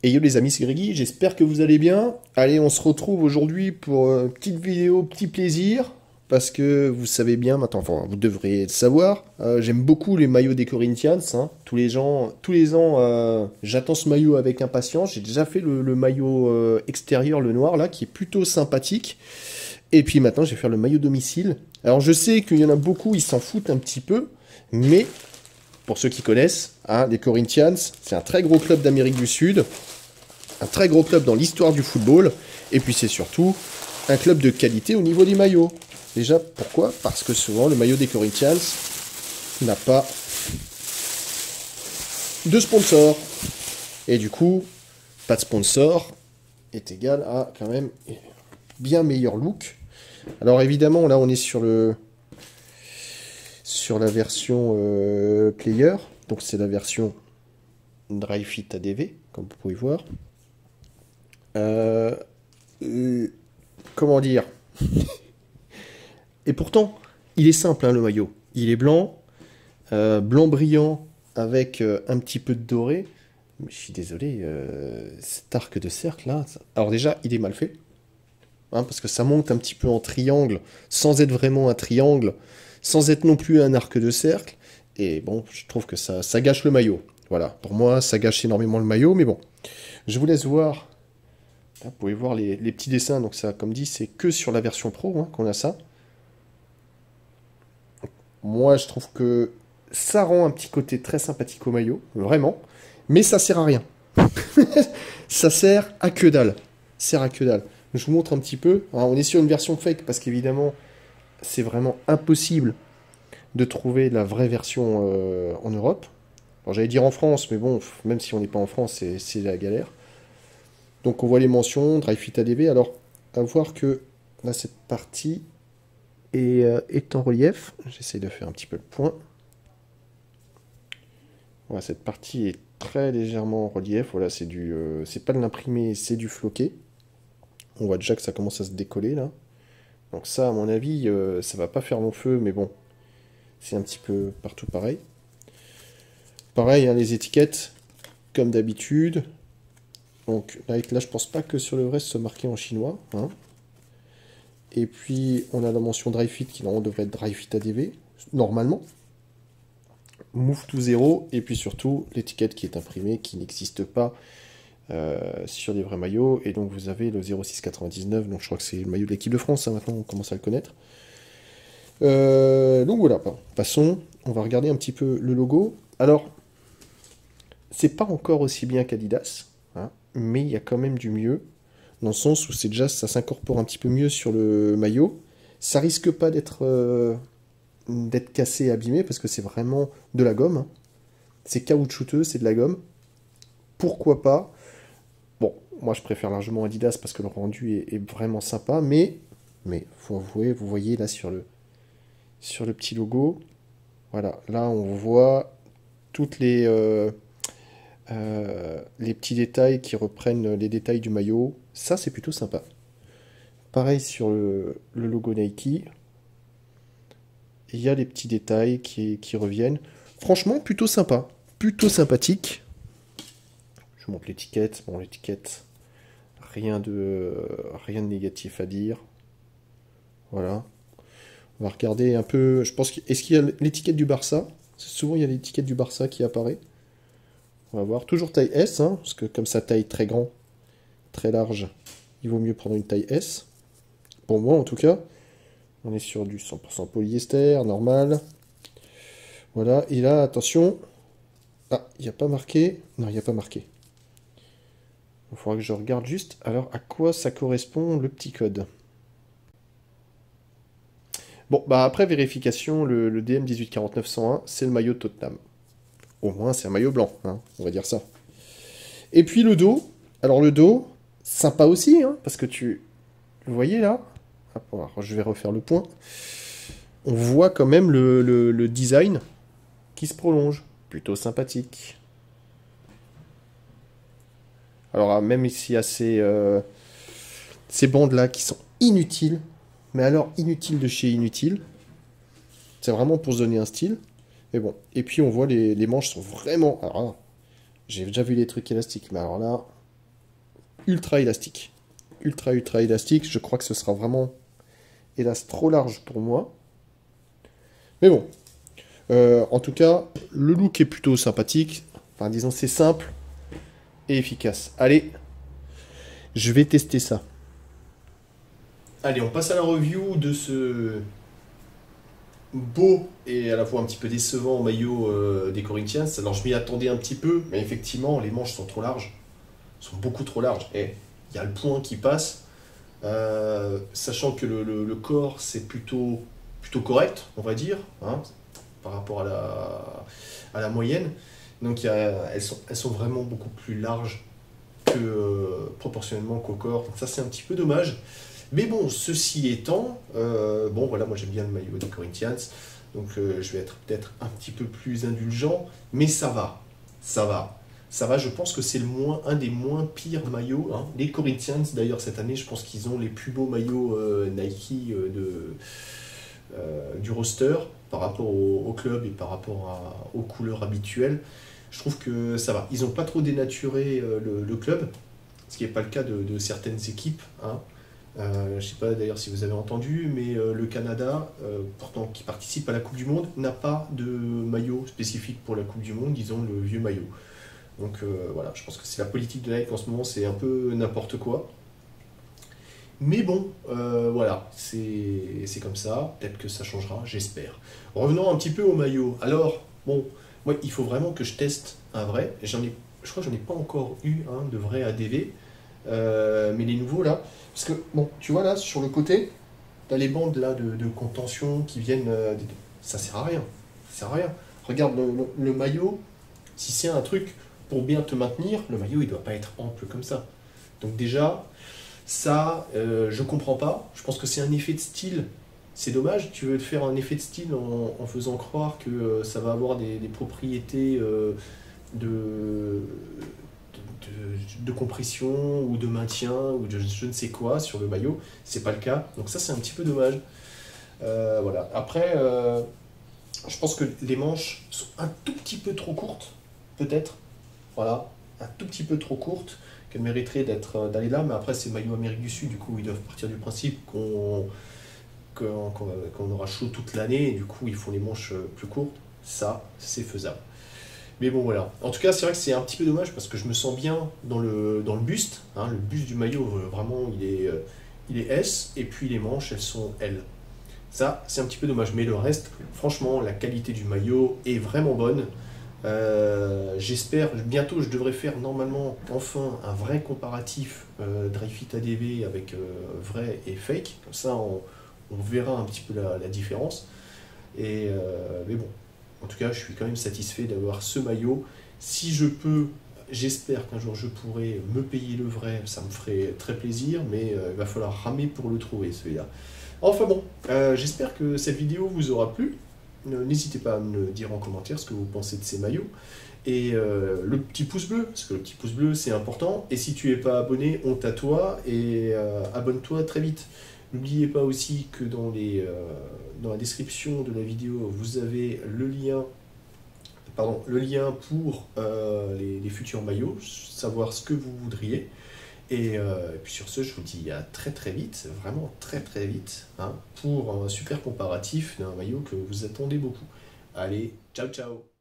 Et yo les amis, c'est Grégy, j'espère que vous allez bien. Allez, on se retrouve aujourd'hui pour une petite vidéo, petit plaisir, parce que vous savez bien maintenant, enfin vous devriez le savoir, j'aime beaucoup les maillots des Corinthians, hein. Tous les ans, j'attends ce maillot avec impatience. J'ai déjà fait le maillot extérieur, le noir là, qui est plutôt sympathique. Et puis maintenant, je vais faire le maillot domicile. Alors je sais qu'il y en a beaucoup, ils s'en foutent un petit peu, mais pour ceux qui connaissent, hein, les Corinthians, c'est un très gros club d'Amérique du Sud, un très gros club dans l'histoire du football, et puis c'est surtout un club de qualité au niveau des maillots. Déjà, pourquoi? Parce que souvent, le maillot des Corinthians n'a pas de sponsor. Et du coup, pas de sponsor est égal à quand même bien meilleur look. Alors évidemment, là, on est sur la version player, donc c'est la version Dry Fit ADV, comme vous pouvez voir. Euh, euh, comment dire? Et pourtant, il est simple, hein, le maillot. Il est blanc, blanc brillant avec un petit peu de doré. Mais je suis désolé, cet arc de cercle là. Alors déjà, il est mal fait, hein, parce que ça monte un petit peu en triangle, sans être vraiment un triangle, sans être non plus un arc de cercle. Et bon, je trouve que ça gâche le maillot. Voilà, pour moi, ça gâche énormément le maillot, mais bon. Je vous laisse voir. Là, vous pouvez voir les petits dessins. Donc ça, comme dit, c'est que sur la version pro, hein, qu'on a ça. Moi, je trouve que ça rend un petit côté très sympathique au maillot, vraiment. Mais ça sert à rien. Ça sert à que dalle. Sert à que dalle. Je vous montre un petit peu. Alors, on est sur une version fake parce qu'évidemment, c'est vraiment impossible de trouver la vraie version en Europe. Alors, j'allais dire en France, mais bon, même si on n'est pas en France, c'est la galère. Donc on voit les mentions, Dry Fit ADV. Alors, à voir que là, cette partie est en relief. J'essaie de faire un petit peu le point. Voilà, cette partie est très légèrement en relief. Voilà, c'est pas de l'imprimé, c'est du floqué. On voit déjà que ça commence à se décoller là. Donc ça, à mon avis, ça va pas faire long feu, mais bon, c'est un petit peu partout pareil. Pareil, hein, les étiquettes, comme d'habitude. Donc là, je pense pas que sur le reste soit marqué en chinois, hein. Et puis, on a la mention Dry Fit qui normalement devrait être Dry Fit ADV, normalement. Move to 0, et puis surtout l'étiquette qui est imprimée, qui n'existe pas sur les vrais maillots. Et donc, vous avez le 0699, donc je crois que c'est le maillot de l'équipe de France, hein, maintenant on commence à le connaître. Donc voilà, passons, on va regarder un petit peu le logo. Alors, c'est pas encore aussi bien qu'Adidas, hein, mais il y a quand même du mieux, dans le sens où c'est déjà, ça s'incorpore un petit peu mieux sur le maillot. Ça risque pas d'être cassé et abîmé, parce que c'est vraiment de la gomme, hein. C'est caoutchouteux, c'est de la gomme. Pourquoi pas? Bon, moi je préfère largement Adidas parce que le rendu est vraiment sympa, mais faut avouer, vous voyez là sur le petit logo, voilà, là on voit toutes les petits détails qui reprennent les détails du maillot. Ça, c'est plutôt sympa. Pareil sur le logo Nike. Il y a les petits détails qui reviennent. Franchement, plutôt sympa. Plutôt sympathique. Je vous montre l'étiquette. Bon, l'étiquette, rien de négatif à dire. Voilà. On va regarder un peu. Je pense est-ce qu'il y a l'étiquette du Barça? Souvent, il y a l'étiquette du Barça qui apparaît. On va voir. Toujours taille S, hein, parce que comme ça taille très grand, très large, il vaut mieux prendre une taille S. Pour moi, en tout cas. On est sur du 100% polyester, normal. Voilà, et là, attention. Ah, il n'y a pas marqué. Non, il n'y a pas marqué. Il faudra que je regarde juste. Alors, à quoi ça correspond le petit code? Bon, bah après vérification, le DM 1849101, c'est le maillot de Tottenham. Au moins, c'est un maillot blanc, hein, on va dire ça. Et puis le dos. Alors le dos, sympa aussi, hein, parce que vous voyez là. Alors, je vais refaire le point. On voit quand même le design qui se prolonge. Plutôt sympathique. Alors, même ici, il y a ces bandes-là qui sont inutiles. Mais alors, inutiles de chez inutiles. C'est vraiment pour se donner un style. Mais bon. Et puis, on voit les manches sont vraiment... Alors là, j'ai déjà vu les trucs élastiques. Mais alors là, ultra élastique. Ultra élastique, je crois que ce sera vraiment, hélas, trop large pour moi. Mais bon, en tout cas, le look est plutôt sympathique. Enfin, disons, c'est simple et efficace. Allez, je vais tester ça. Allez, on passe à la review de ce beau et à la fois un petit peu décevant maillot des Corinthians. Alors, je m'y attendais un petit peu, mais effectivement, les manches sont trop larges. Sont beaucoup trop larges. Et il y a le point qui passe. Sachant que le corps, c'est plutôt correct, on va dire, hein, par rapport à la moyenne. Donc elles sont vraiment beaucoup plus larges que proportionnellement qu'au corps. Donc ça, c'est un petit peu dommage. Mais bon, ceci étant, bon voilà, moi j'aime bien le maillot des Corinthians, donc je vais être peut-être un petit peu plus indulgent, mais ça va, ça va. Ça va, je pense que c'est un des moins pires maillots, hein. Les Corinthians, d'ailleurs, cette année, je pense qu'ils ont les plus beaux maillots Nike du roster par rapport au club et par rapport aux couleurs habituelles. Je trouve que ça va. Ils n'ont pas trop dénaturé le club, ce qui n'est pas le cas de certaines équipes, hein. Je ne sais pas d'ailleurs si vous avez entendu, mais le Canada, pourtant qui participe à la Coupe du Monde, n'a pas de maillot spécifique pour la Coupe du Monde, ils ont le vieux maillot. Donc voilà, je pense que c'est la politique de Nike en ce moment, c'est un peu n'importe quoi. Mais bon, voilà, c'est comme ça, peut-être que ça changera, j'espère. Revenons un petit peu au maillot. Alors, bon, moi, il faut vraiment que je teste un vrai. Je crois que j'en ai pas encore eu un de vrai ADV, mais les nouveaux là, parce que, bon, tu vois là, sur le côté, t'as les bandes là de contention qui viennent, ça sert à rien, ça sert à rien. Regarde le maillot, si c'est un truc pour bien te maintenir, le maillot il doit pas être ample comme ça. Donc déjà, ça, je comprends pas. Je pense que c'est un effet de style. C'est dommage, tu veux faire un effet de style en faisant croire que ça va avoir des propriétés de, de compression ou de maintien ou de je ne sais quoi sur le maillot. C'est pas le cas. Donc ça, c'est un petit peu dommage. Voilà. Après, je pense que les manches sont un tout petit peu trop courtes, peut-être. Voilà, un tout petit peu trop courte, qu'elle mériterait d'aller là, mais après c'est maillot Amérique du Sud, du coup ils doivent partir du principe qu'on aura chaud toute l'année, et du coup ils font les manches plus courtes, ça c'est faisable. Mais bon voilà, en tout cas c'est vrai que c'est un petit peu dommage parce que je me sens bien dans le buste, hein, le buste du maillot vraiment il est S, et puis les manches elles sont L. Ça c'est un petit peu dommage, mais le reste, franchement la qualité du maillot est vraiment bonne. J'espère, bientôt je devrais faire normalement enfin un vrai comparatif Dri-Fit ADV avec vrai et fake, comme ça on verra un petit peu la différence. Mais bon, en tout cas je suis quand même satisfait d'avoir ce maillot. Si je peux, j'espère qu'un jour je pourrai me payer le vrai, ça me ferait très plaisir, mais il va falloir ramer pour le trouver celui-là. Enfin bon, j'espère que cette vidéo vous aura plu. N'hésitez pas à me dire en commentaire ce que vous pensez de ces maillots. Et le petit pouce bleu, parce que le petit pouce bleu c'est important. Et si tu n'es pas abonné, honte à toi et abonne-toi très vite. N'oubliez pas aussi que dans la description de la vidéo, vous avez le lien pour les futurs maillots, savoir ce que vous voudriez. Et puis sur ce, je vous dis à très très vite, vraiment très très vite, hein, pour un super comparatif d'un maillot que vous attendez beaucoup. Allez, ciao ciao!